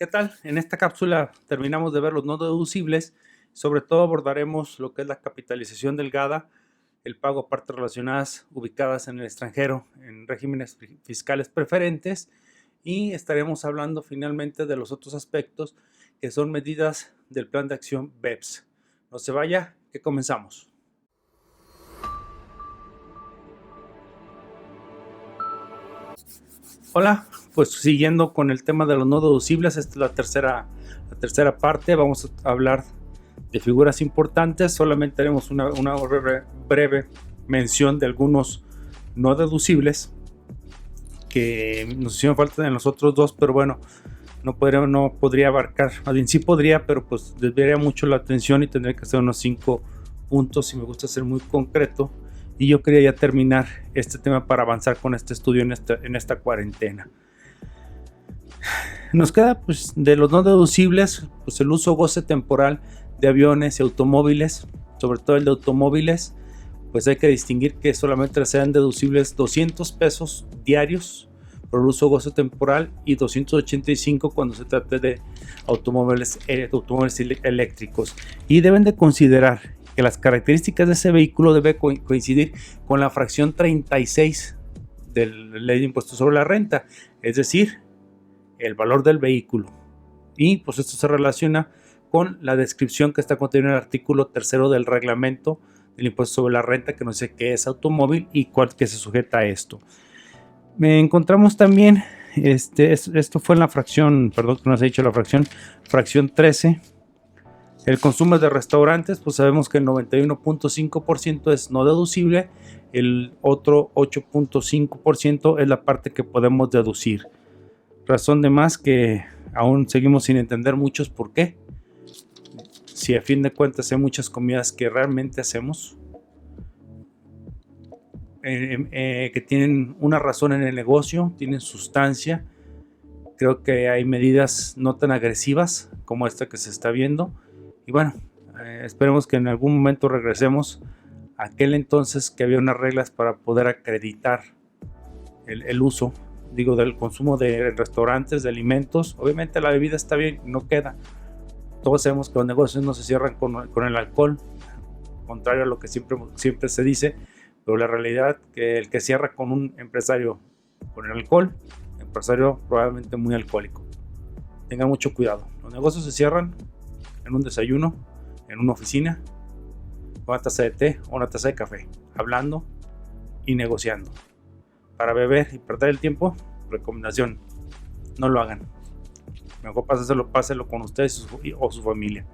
¿Qué tal? En esta cápsula terminamos de ver los no deducibles, sobre todo abordaremos lo que es la capitalización delgada, el pago a partes relacionadas ubicadas en el extranjero, en regímenes fiscales preferentes, y estaremos hablando finalmente de los otros aspectos que son medidas del plan de acción BEPS. No se vaya, que comenzamos. Hola, pues siguiendo con el tema de los no deducibles, esta es la tercera parte. Vamos a hablar de figuras importantes. Solamente haremos una breve mención de algunos no deducibles que nos hicieron falta en los otros dos, pero bueno, no podría abarcar, más bien sí podría, pero pues desviaría mucho la atención y tendría que hacer unos 5 puntos y me gusta ser muy concreto. Y yo quería ya terminar este tema para avanzar con este estudio en esta cuarentena. Nos queda pues de los no deducibles pues el uso goce temporal de aviones y automóviles, sobre todo el de automóviles, pues hay que distinguir que solamente sean deducibles 200 pesos diarios por el uso goce temporal y 285 cuando se trate de automóviles eléctricos. Y deben de considerar que las características de ese vehículo deben coincidir con la fracción 36 de la ley de impuestos sobre la renta, es decir, el valor del vehículo. Y pues esto se relaciona con la descripción que está contenida en el artículo 3 del reglamento del impuesto sobre la renta, que nos dice qué es automóvil y cuál que se sujeta a esto. Encontramos también, esto fue en la fracción, perdón que nos ha dicho la fracción 13. El consumo de restaurantes, pues sabemos que el 91.5% es no deducible, el otro 8.5% es la parte que podemos deducir. Razón de más que aún seguimos sin entender muchos por qué. Si a fin de cuentas hay muchas comidas que realmente hacemos, que tienen una razón en el negocio, tienen sustancia. Creo que hay medidas no tan agresivas como esta que se está viendo. Y bueno, esperemos que en algún momento regresemos a aquel entonces que había unas reglas para poder acreditar el uso, digo, del consumo de restaurantes, de alimentos. Obviamente la bebida está bien, no queda. Todos sabemos que los negocios no se cierran con el alcohol, contrario a lo que siempre se dice, pero la realidad que el que cierra con un empresario con el alcohol, empresario probablemente muy alcohólico. Tengan mucho cuidado. Los negocios se cierran en un desayuno, en una oficina, con una taza de té o una taza de café, hablando y negociando. Para beber y perder el tiempo, recomendación, no lo hagan. Mejor páselo con ustedes o su familia.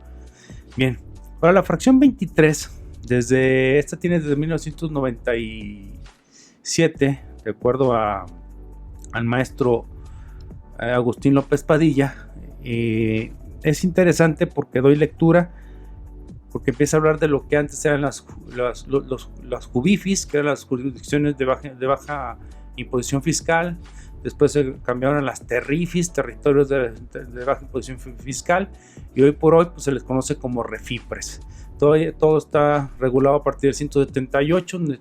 Bien, para la fracción 23, esta tiene desde 1997, de acuerdo al maestro Agustín López Padilla. Es interesante porque doy lectura, porque empieza a hablar de lo que antes eran las JUVIFIS, que eran las jurisdicciones de baja imposición fiscal. Después se cambiaron a las TERRIFIS, territorios de baja imposición fiscal, y hoy por hoy pues, se les conoce como REFIPRES. Todo está regulado a partir del 178, donde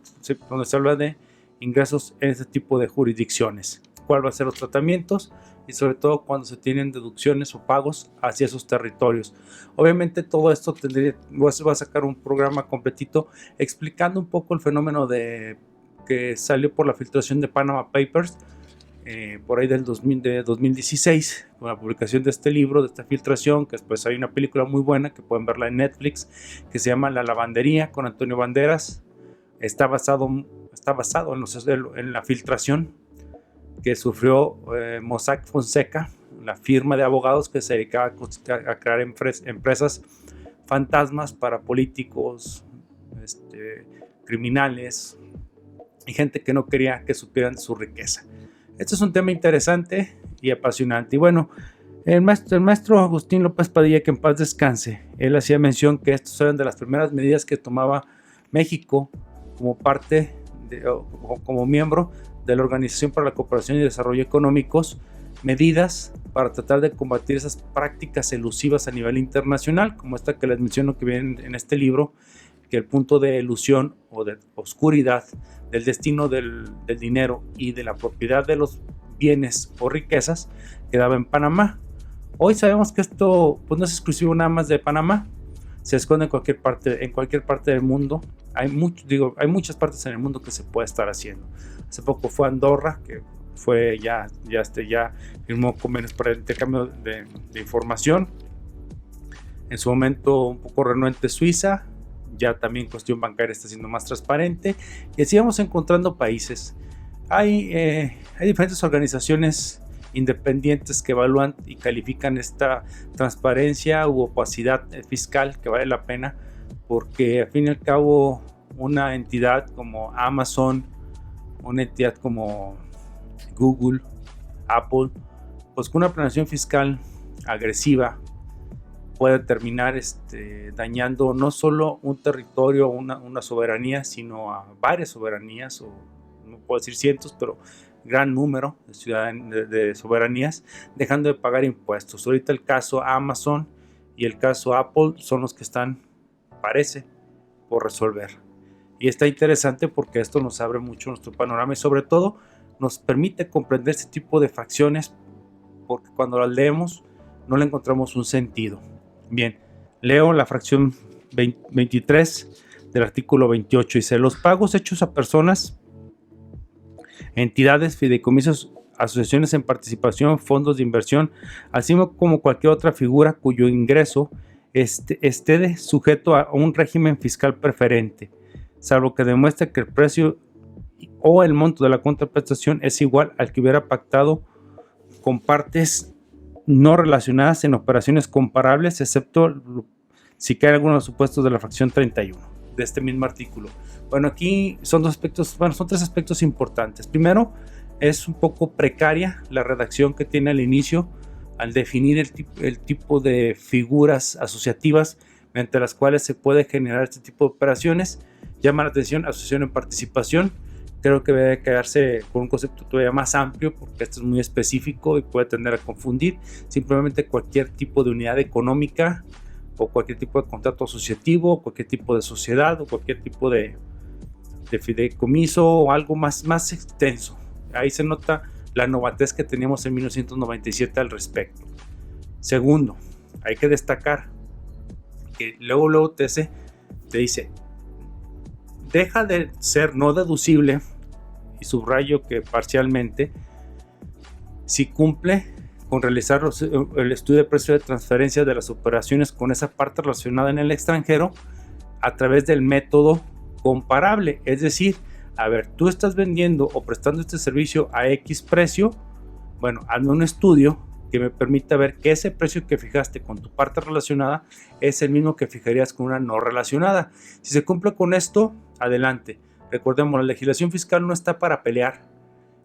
se habla de ingresos en este tipo de jurisdicciones. ¿Cuál va a ser los tratamientos? Y sobre todo cuando se tienen deducciones o pagos hacia esos territorios. Obviamente todo esto va a sacar un programa completito explicando un poco el fenómeno que salió por la filtración de Panama Papers, por ahí de 2016, con la publicación de este libro, de esta filtración, que después hay una película muy buena que pueden verla en Netflix, que se llama La Lavandería, con Antonio Banderas. Está basado en la filtración que sufrió Mossack Fonseca, la firma de abogados que se dedicaba a crear empresas fantasmas para políticos, criminales y gente que no quería que supieran su riqueza. Este es un tema interesante y apasionante. Y bueno, el maestro Agustín López Padilla, que en paz descanse, él hacía mención que estas eran de las primeras medidas que tomaba México como parte como miembro de la Organización para la Cooperación y Desarrollo Económicos, medidas para tratar de combatir esas prácticas elusivas a nivel internacional, como esta que les menciono que viene en este libro, que el punto de elusión o de oscuridad del destino del dinero y de la propiedad de los bienes o riquezas quedaba en Panamá. Hoy sabemos que esto pues, no es exclusivo nada más de Panamá, se esconde en cualquier parte del mundo. Hay muchas partes en el mundo que se puede estar haciendo. Hace poco fue Andorra, que fue ya firmó convenios para el intercambio de información. En su momento un poco renuente Suiza, ya también cuestión bancaria está siendo más transparente, y así vamos encontrando países. Hay diferentes organizaciones independientes que evalúan y califican esta transparencia u opacidad fiscal, que vale la pena, porque al fin y al cabo una entidad como Amazon, una entidad como Google, Apple, pues con una planeación fiscal agresiva puede terminar dañando no solo un territorio, una soberanía, sino a varias soberanías, o no puedo decir cientos, pero gran número de soberanías, dejando de pagar impuestos. Ahorita el caso Amazon y el caso Apple son los que están, parece, por resolver. Y está interesante porque esto nos abre mucho nuestro panorama y sobre todo nos permite comprender este tipo de fracciones, porque cuando las leemos no le encontramos un sentido. Bien, leo la fracción 23 del artículo 28. Dice: los pagos hechos a personas, entidades, fideicomisos, asociaciones en participación, fondos de inversión, así como cualquier otra figura cuyo ingreso esté sujeto a un régimen fiscal preferente, salvo que demuestre que el precio o el monto de la contraprestación es igual al que hubiera pactado con partes no relacionadas en operaciones comparables, excepto si cae alguno de los supuestos de la fracción 31 de este mismo artículo. Bueno, aquí son tres aspectos importantes. Primero, es un poco precaria la redacción que tiene al inicio al definir el tipo de figuras asociativas mediante las cuales se puede generar este tipo de operaciones. Llama la atención asociación en participación. Creo que debe quedarse con un concepto todavía más amplio, porque esto es muy específico y puede tender a confundir. Simplemente cualquier tipo de unidad económica, o cualquier tipo de contrato asociativo, cualquier tipo de sociedad, o cualquier tipo de fideicomiso, o algo más extenso. Ahí se nota la novatez que teníamos en 1997 al respecto. Segundo, hay que destacar que luego TC te dice: deja de ser no deducible, y subrayo que parcialmente, si cumple con realizar el estudio de precio de transferencia de las operaciones con esa parte relacionada en el extranjero a través del método comparable. Es decir, a ver, tú estás vendiendo o prestando este servicio a X precio, bueno, hazme un estudio que me permita ver que ese precio que fijaste con tu parte relacionada es el mismo que fijarías con una no relacionada. Si se cumple con esto, adelante. Recordemos, la legislación fiscal no está para pelear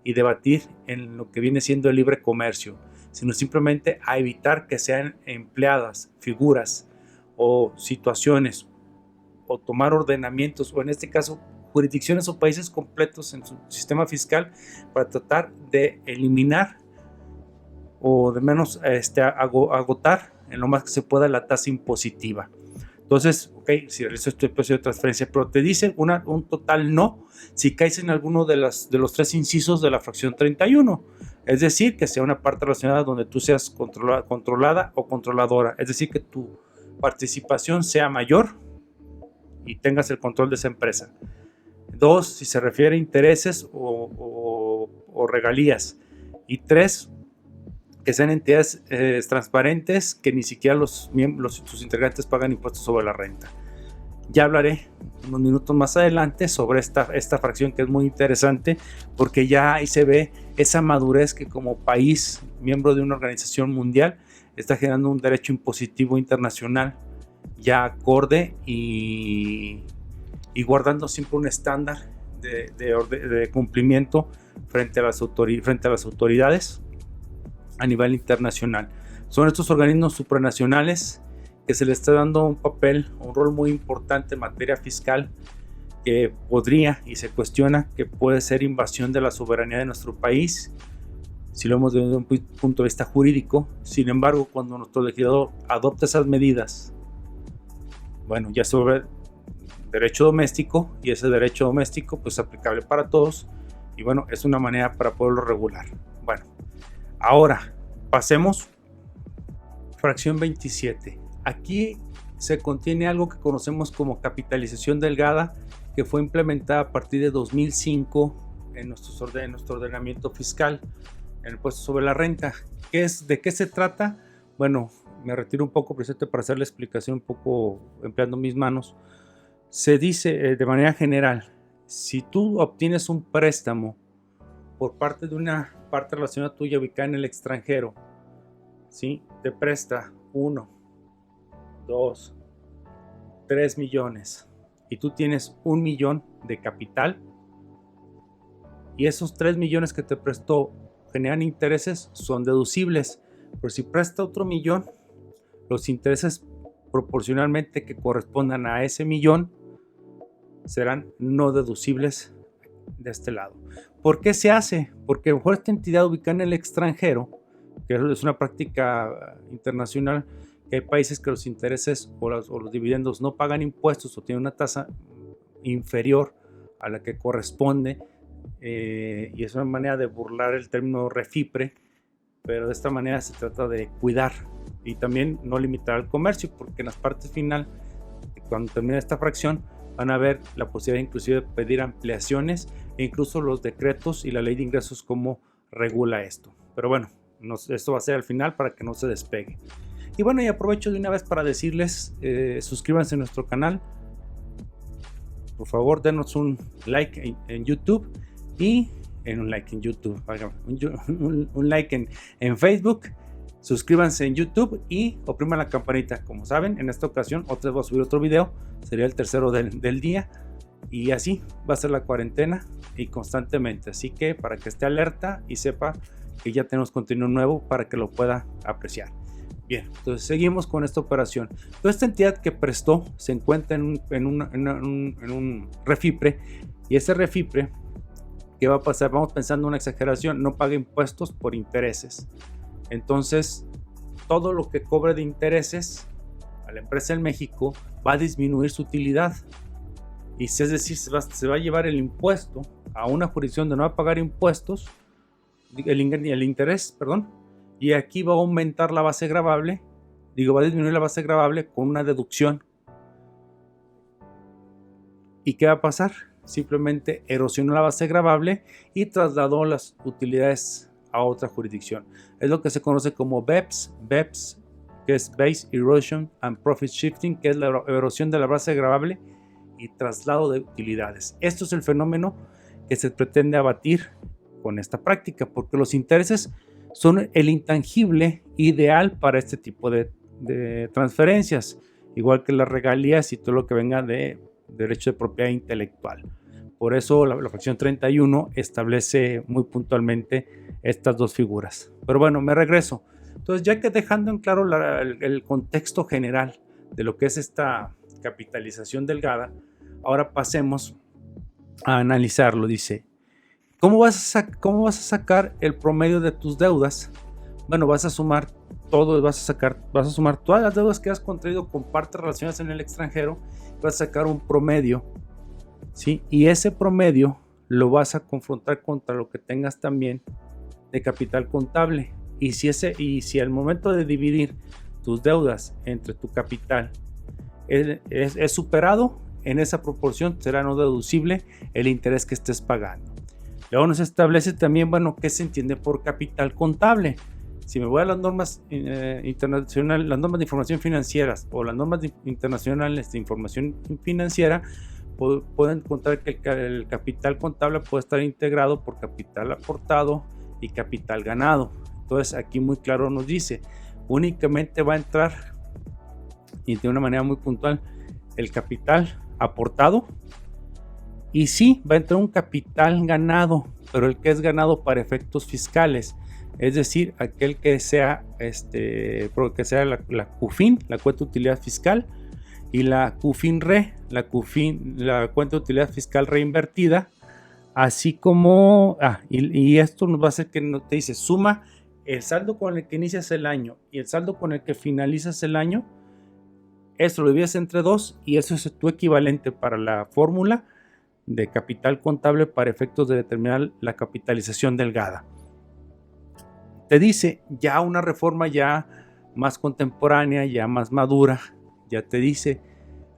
y debatir en lo que viene siendo el libre comercio, sino simplemente a evitar que sean empleadas figuras o situaciones, o tomar ordenamientos, o en este caso jurisdicciones o países completos en su sistema fiscal, para tratar de eliminar o de menos agotar en lo más que se pueda la tasa impositiva. Entonces, ok, si realizas tu precio de transferencia, pero te dice un total no si caes en alguno de los tres incisos de la fracción 31. Es decir, que sea una parte relacionada donde tú seas controlada o controladora. Es decir, que tu participación sea mayor y tengas el control de esa empresa. 2, si se refiere a intereses o regalías. Y 3, que sean entidades transparentes, que ni siquiera sus integrantes pagan impuestos sobre la renta. Ya hablaré unos minutos más adelante sobre esta fracción, que es muy interesante, porque ya ahí se ve esa madurez que como país, miembro de una organización mundial, está generando un derecho impositivo internacional ya acorde y guardando siempre un estándar de cumplimiento frente a las autoridades a nivel internacional. Son estos organismos supranacionales que se les está dando un rol muy importante en materia fiscal, que podría y se cuestiona que puede ser invasión de la soberanía de nuestro país, si lo vemos desde un punto de vista jurídico. Sin embargo, cuando nuestro legislador adopta esas medidas, bueno, ya sobre derecho doméstico, y ese derecho doméstico pues es aplicable para todos, y bueno, es una manera para poderlo regular. Bueno, ahora pasemos Fracción 27. Aquí se contiene algo que conocemos como capitalización delgada, que fue implementada a partir de 2005 en nuestro ordenamiento fiscal, en el impuesto sobre la renta. ¿De qué se trata? Bueno, me retiro un poco presente para hacer la explicación un poco empleando mis manos. Se dice de manera general, si tú obtienes un préstamo por parte de una parte relacionada tuya ubicada en el extranjero, ¿sí? Te presta 1, 2, 3 millones y tú tienes 1 millón de capital y esos 3 millones que te prestó generan intereses, son deducibles. Pero si presta otro millón, los intereses proporcionalmente que correspondan a ese millón serán no deducibles de este lado. ¿Por qué se hace? Porque a lo mejor esta entidad ubicada en el extranjero, que es una práctica internacional, que hay países que los intereses o los dividendos no pagan impuestos o tienen una tasa inferior a la que corresponde, y es una manera de burlar el término refipre, pero de esta manera se trata de cuidar y también no limitar al comercio, porque en las partes final, cuando termine esta fracción, van a ver la posibilidad inclusive de pedir ampliaciones e incluso los decretos y la ley de ingresos cómo regula esto. Pero bueno, esto va a ser al final para que no se despegue. Y bueno, y aprovecho de una vez para decirles, suscríbanse a nuestro canal, por favor denos un like en YouTube y un like en Facebook. Suscríbanse en YouTube y opriman la campanita. Como saben, en esta ocasión otra vez voy a subir otro video, sería el tercero del día, y así va a ser la cuarentena y constantemente, así que para que esté alerta y sepa que ya tenemos contenido nuevo para que lo pueda apreciar. Bien, entonces seguimos con esta operación. Toda esta entidad que prestó se encuentra en un refipre, y ese refipre, ¿qué va a pasar? Vamos pensando en una exageración, no paga impuestos por intereses. Entonces, todo lo que cobre de intereses a la empresa en México va a disminuir su utilidad. Y es decir, se va a llevar el impuesto a una jurisdicción donde no va a pagar impuestos, el interés, perdón, y aquí va a aumentar la base gravable, va a disminuir la base gravable con una deducción. ¿Y qué va a pasar? Simplemente erosionó la base gravable y trasladó las utilidades a otra jurisdicción. Es lo que se conoce como BEPS, que es Base Erosion and Profit Shifting, que es la erosión de la base gravable y traslado de utilidades. Esto es el fenómeno que se pretende abatir con esta práctica, porque los intereses son el intangible ideal para este tipo de transferencias, igual que las regalías y todo lo que venga de derecho de propiedad intelectual. Por eso la fracción 31 establece muy puntualmente estas dos figuras. Pero bueno, me regreso. Entonces, ya que dejando en claro el contexto general de lo que es esta capitalización delgada, ahora pasemos a analizarlo. Dice, ¿cómo vas a sacar el promedio de tus deudas? Bueno, vas a sumar todo, vas a sumar todas las deudas que has contraído con partes relacionadas en el extranjero, vas a sacar un promedio, ¿sí? Y ese promedio lo vas a confrontar contra lo que tengas también de capital contable. Y si al momento de dividir tus deudas entre tu capital es superado, en esa proporción será no deducible el interés que estés pagando. Luego nos establece también, bueno, ¿qué se entiende por capital contable? Si me voy a las normas internacionales, las normas de información financieras o las normas internacionales de información financiera, pueden encontrar que el capital contable puede estar integrado por capital aportado y capital ganado. Entonces aquí muy claro nos dice, únicamente va a entrar, y de una manera muy puntual, el capital aportado, y sí va a entrar un capital ganado, pero el que es ganado para efectos fiscales, es decir, aquel que sea la CUFIN, la cuenta de utilidad fiscal, y la CUFIN-RE, la cuenta de utilidad fiscal reinvertida, así como, y esto nos va a hacer que te dice, suma el saldo con el que inicias el año y el saldo con el que finalizas el año, esto lo divides entre 2 y eso es tu equivalente para la fórmula de capital contable para efectos de determinar la capitalización delgada. Te dice ya una reforma ya más contemporánea, ya más madura, ya te dice,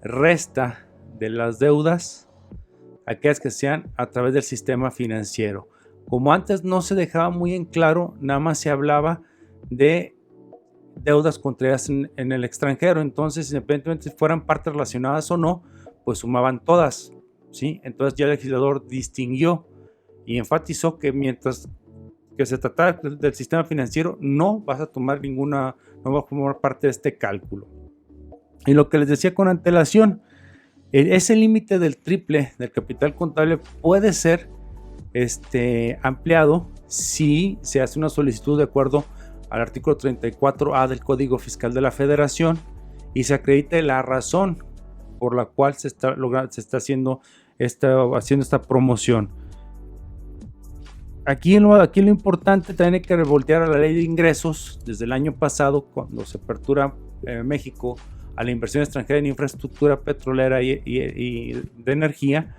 resta de las deudas aquellas que sean a través del sistema financiero. Como antes no se dejaba muy en claro, nada más se hablaba de deudas contraídas en el extranjero. Entonces, independientemente si fueran partes relacionadas o no, pues sumaban todas, ¿sí? Entonces ya el legislador distinguió y enfatizó que mientras que se tratara del sistema financiero, no vas a tomar ninguna, no va a formar parte de este cálculo. Y lo que les decía con antelación, ese límite del triple del capital contable puede ser ampliado si se hace una solicitud de acuerdo al artículo 34A del Código Fiscal de la Federación y se acredite la razón por la cual se está haciendo esta promoción. Aquí lo importante también hay que revoltear a la ley de ingresos. Desde el año pasado, cuando se apertura México a la inversión extranjera en infraestructura petrolera y de energía,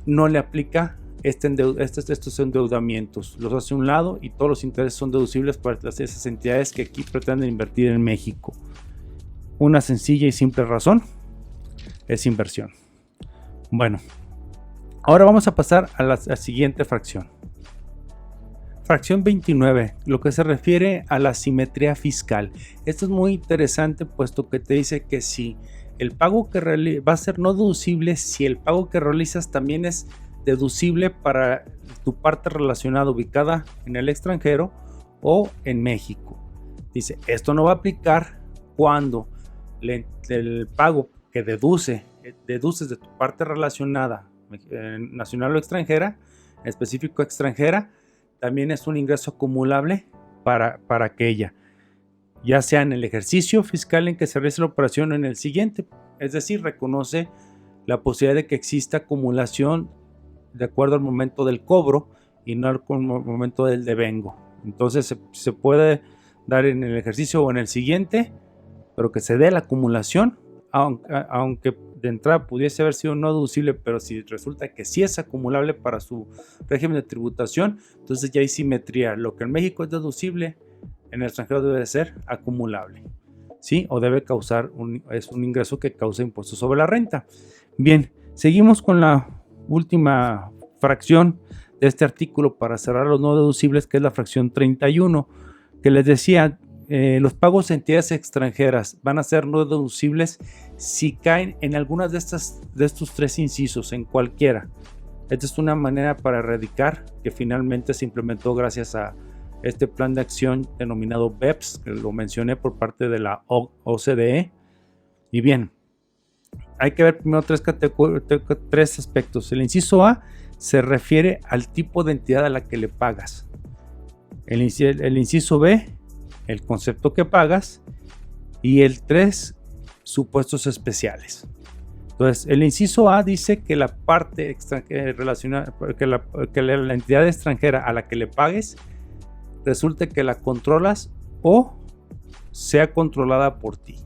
no le aplica estos endeudamientos. Los hace a un lado y todos los intereses son deducibles para esas entidades que aquí pretenden invertir en México. Una sencilla y simple razón es inversión. Bueno, ahora vamos a pasar a la siguiente fracción. Fracción 29, lo que se refiere a la simetría fiscal. Esto es muy interesante puesto que te dice que si el pago que va a ser no deducible, si el pago que realizas también es deducible para tu parte relacionada ubicada en el extranjero o en México. Dice, esto no va a aplicar cuando el pago que deduces de tu parte relacionada nacional o extranjera, en específico extranjera, también es un ingreso acumulable para aquella, ya sea en el ejercicio fiscal en que se realice la operación o en el siguiente. Es decir, reconoce la posibilidad de que exista acumulación de acuerdo al momento del cobro y no al momento del devengo. Entonces se puede dar en el ejercicio o en el siguiente, pero que se dé la acumulación, aunque de entrada pudiese haber sido no deducible, pero si resulta que sí es acumulable para su régimen de tributación, entonces ya hay simetría. Lo que en México es deducible, en el extranjero debe de ser acumulable, ¿sí? O debe causar es un ingreso que causa impuestos sobre la renta. Bien, seguimos con la última fracción de este artículo para cerrar los no deducibles, que es la fracción 31, que les decía, los pagos a entidades extranjeras van a ser no deducibles si caen en algunas de estos tres incisos, en cualquiera. Esta es una manera para erradicar que finalmente se implementó gracias a este plan de acción denominado BEPS, que lo mencioné por parte de la OCDE. Y bien, hay que ver primero tres aspectos. El inciso A se refiere al tipo de entidad a la que le pagas. El inciso B, el concepto que pagas, y el 3, supuestos especiales. Entonces, el inciso A dice que la parte extranjera relacionada, que la entidad extranjera a la que le pagues resulte que la controlas o sea controlada por ti.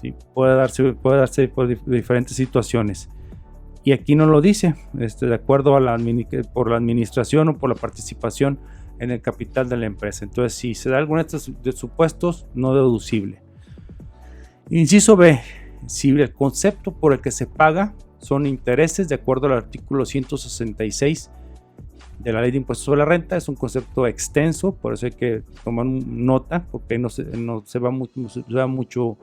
¿Sí? Puede darse por diferentes situaciones. Y aquí no lo dice, de acuerdo a por la administración o por la participación en el capital de la empresa. Entonces, si se da alguno de estos supuestos, no deducible. Inciso B, si el concepto por el que se paga son intereses, de acuerdo al artículo 166 de la Ley de Impuestos sobre la Renta, es un concepto extenso, por eso hay que tomar nota, porque no se va mucho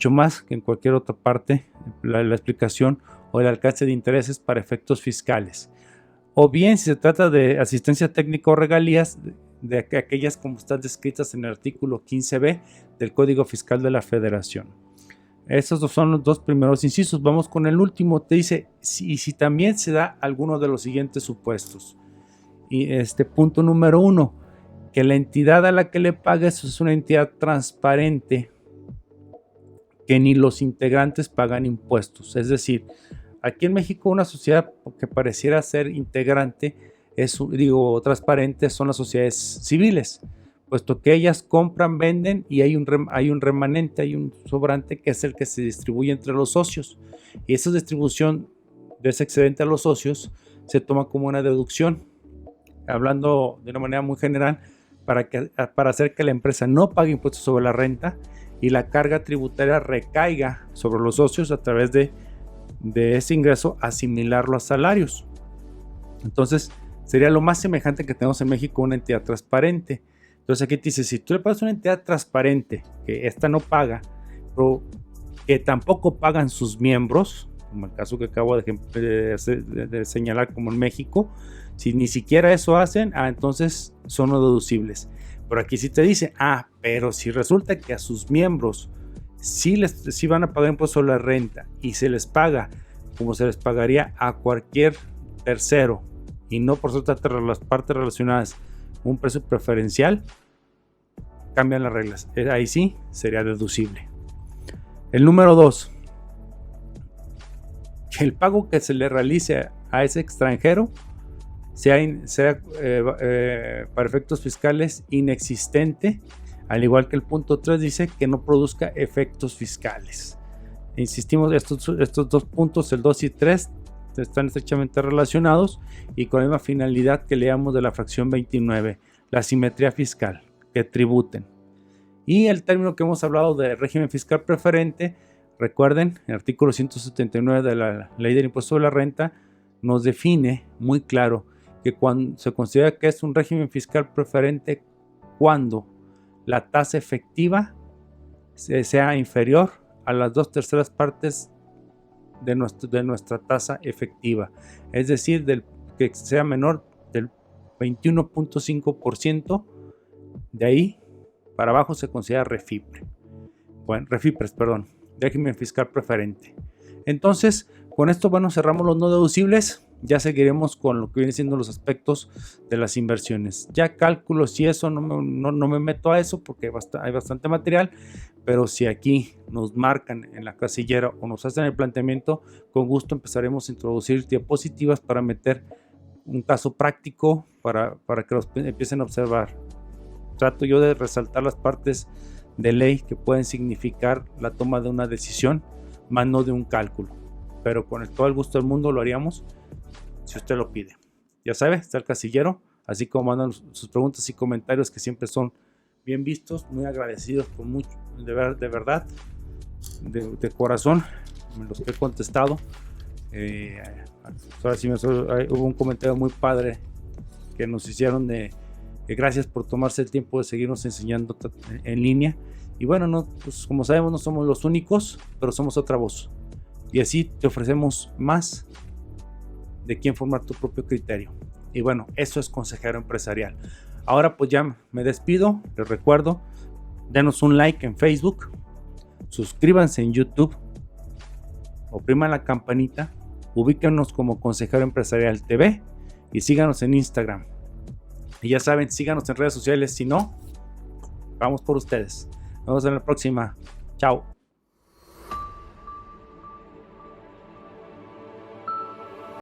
más que en cualquier otra parte la explicación o el alcance de intereses para efectos fiscales. O bien, si se trata de asistencia técnica o regalías, de aquellas como están descritas en el artículo 15b del Código Fiscal de la Federación. Esos son los dos primeros incisos. Vamos con el último. Te dice si también se da alguno de los siguientes supuestos. Y punto número 1, que la entidad a la que le pagues es una entidad transparente, que ni los integrantes pagan impuestos. Es decir, aquí en México una sociedad que pareciera ser integrante, transparente, son las sociedades civiles, puesto que ellas compran, venden y hay un remanente, hay un sobrante que es el que se distribuye entre los socios. Y esa distribución de ese excedente a los socios se toma como una deducción. Hablando de una manera muy general, para hacer que la empresa no pague impuestos sobre la renta y la carga tributaria recaiga sobre los socios a través de ese ingreso, asimilarlo a salarios. Entonces sería lo más semejante que tenemos en México, una entidad transparente. Entonces aquí te dice, si tú le pagas una entidad transparente, que esta no paga, pero que tampoco pagan sus miembros, como el caso que acabo de señalar como en México, si ni siquiera eso hacen, entonces son no deducibles. Pero aquí sí te dice, pero si resulta que a sus miembros sí van a pagar impuestos sobre la renta y se les paga como se les pagaría a cualquier tercero y no por las partes relacionadas un precio preferencial, cambian las reglas. Ahí sí sería deducible. El número 2, que el pago que se le realice a ese extranjero sea para efectos fiscales inexistente, al igual que el punto 3 dice que no produzca efectos fiscales. Insistimos, estos dos puntos, el 2 y 3, están estrechamente relacionados y con la misma finalidad que leamos de la fracción 29, la simetría fiscal, que tributen. Y el término que hemos hablado de régimen fiscal preferente, recuerden, el artículo 179 de la Ley del Impuesto sobre la Renta nos define muy claro que cuando se considera que es un régimen fiscal preferente cuando la tasa efectiva sea inferior a las 2/3 partes de nuestra tasa efectiva, es decir, que sea menor del 21.5%, de ahí para abajo se considera refipres, régimen fiscal preferente. Entonces, con esto, cerramos los no deducibles. Ya seguiremos con lo que vienen siendo los aspectos de las inversiones. Ya cálculos y eso, no me meto a eso porque hay bastante material, pero si aquí nos marcan en la casillera o nos hacen el planteamiento, con gusto empezaremos a introducir diapositivas para meter un caso práctico para que los empiecen a observar. Trato yo de resaltar las partes de ley que pueden significar la toma de una decisión, más no de un cálculo. Pero con todo el gusto del mundo lo haríamos si usted lo pide. Ya sabe, está el casillero, así como mandan sus preguntas y comentarios que siempre son bien vistos, muy agradecidos por mucho, de verdad, de corazón, los que he contestado. Ahora sí hubo un comentario muy padre que nos hicieron de gracias por tomarse el tiempo de seguirnos enseñando en línea. Y pues como sabemos no somos los únicos, pero somos otra voz. Y así te ofrecemos más de quién formar tu propio criterio. Y eso es Consejero Empresarial. Ahora pues ya me despido. Les recuerdo, denos un like en Facebook, suscríbanse en YouTube, opriman la campanita, ubíquenos como Consejero Empresarial TV y síganos en Instagram. Y ya saben, síganos en redes sociales. Si no, vamos por ustedes. Nos vemos en la próxima. Chao.